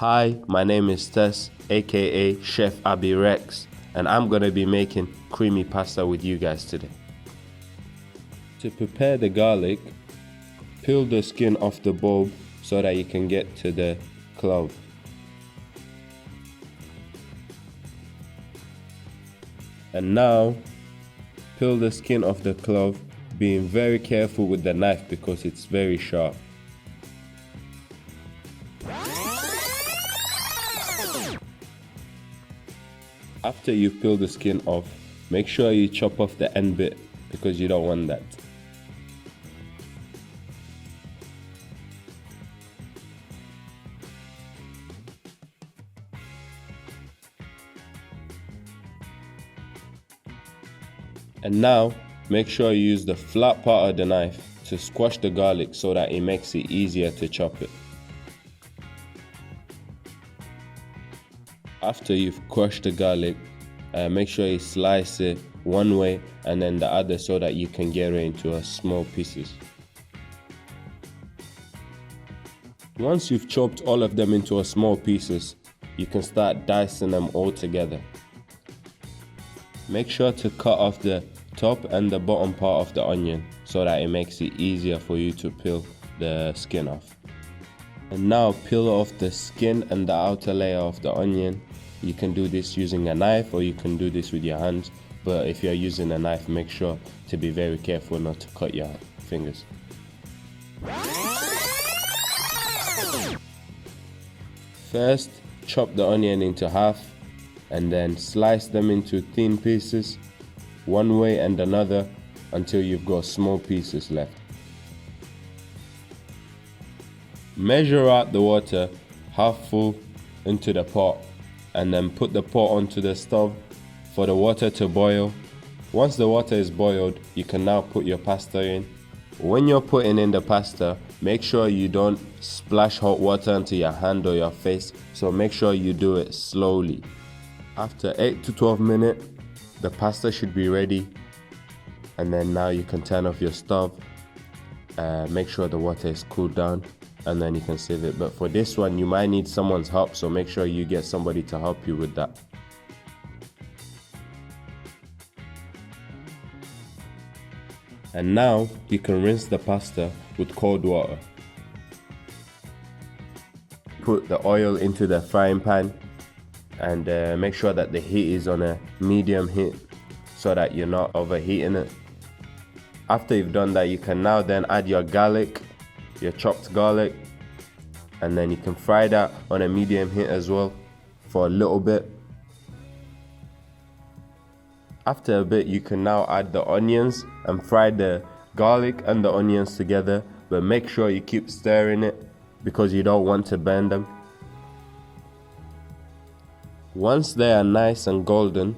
Hi, my name is Tess, aka Chef Abby Rex, and I'm gonna be making creamy pasta with you guys today. To prepare the garlic, peel the skin off the bulb so that you can get to the clove. And now, peel the skin off the clove, being very careful with the knife because it's very sharp. After you peel the skin off, make sure you chop off the end bit because you don't want that. And now, make sure you use the flat part of the knife to squash the garlic so that it makes it easier to chop it. After you've crushed the garlic, make sure you slice it one way and then the other so that you can get it into small pieces. Once you've chopped all of them into small pieces, you can start dicing them all together. Make sure to cut off the top and the bottom part of the onion so that it makes it easier for you to peel the skin off. And now peel off the skin and the outer layer of the onion. You can do this using a knife or you can do this with your hands, but if you're using a knife, make sure to be very careful not to cut your fingers. First, chop the onion into half and then slice them into thin pieces, one way and another until you've got small pieces left. Measure out the water half full into the pot and then put the pot onto the stove for the water to boil. Once the water is boiled, you can now put your pasta in. When you're putting in the pasta, make sure you don't splash hot water into your hand or your face, so make sure you do it slowly. After 8 to 12 minutes, the pasta should be ready, and then now you can turn off your stove. Make sure the water is cooled down and then you can save it. But for this one, you might need someone's help, so make sure you get somebody to help you with that. And now you can rinse the pasta with cold water. Put the oil into the frying pan and make sure that the heat is on a medium heat so that you're not overheating it. After you've done that, you can now then add your garlic, your chopped garlic, and then you can fry that on a medium heat as well for a little bit. After a bit, you can now add the onions and fry the garlic and the onions together, but make sure you keep stirring it because you don't want to burn them. Once they are nice and golden,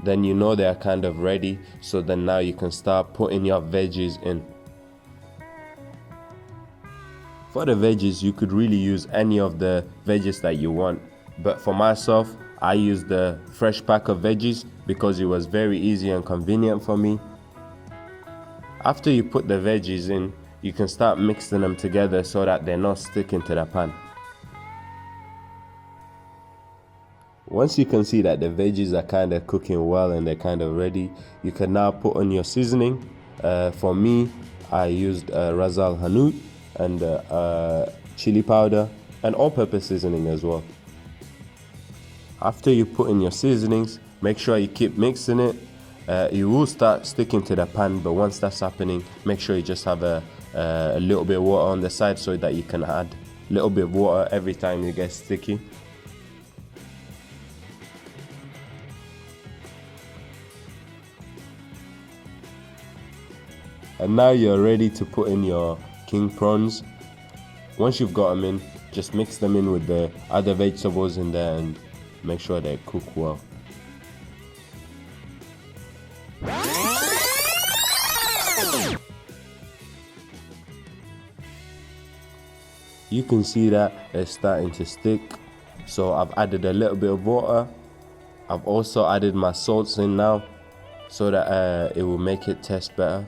then you know they are kind of ready, so then now you can start putting your veggies in. For the veggies, you could really use any of the veggies that you want, but for myself, I used the fresh pack of veggies because it was very easy and convenient for me. After you put the veggies in, you can start mixing them together so that they're not sticking to the pan. Once you can see that the veggies are kind of cooking well and they're kind of ready, you can now put on your seasoning. For me, I used Ras Al Hanout and chili powder and all-purpose seasoning as well. After you put in your seasonings, make sure you keep mixing it. You will start sticking to the pan, but once that's happening, make sure you just have a little bit of water on the side so that you can add a little bit of water every time you get sticky. And now you're ready to put in your king prawns. Once you've got them in, just mix them in with the other vegetables in there and make sure they cook well. You can see that it's starting to stick, so I've added a little bit of water. I've also added my salts in now so that it will make it taste better.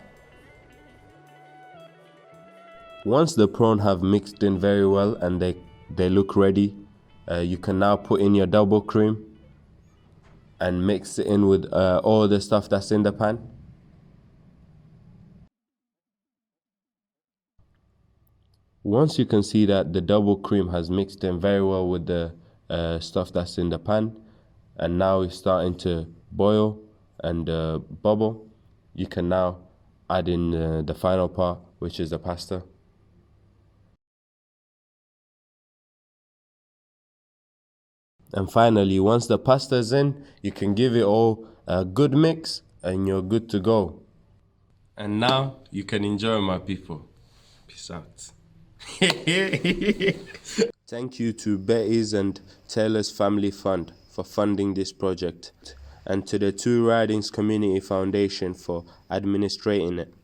Once the prawn have mixed in very well and they look ready, You can now put in your double cream and mix it in with all the stuff that's in the pan. Once you can see that the double cream has mixed in very well with the stuff that's in the pan, and now it's starting to boil and bubble, you can now add in the final part, which is the pasta. And finally, once the pasta is in, you can give it all a good mix and you're good to go. And now you can enjoy, my people. Peace out. Thank you to Betty's and Taylor's Family Fund for funding this project, and to the Two Ridings Community Foundation for administrating it.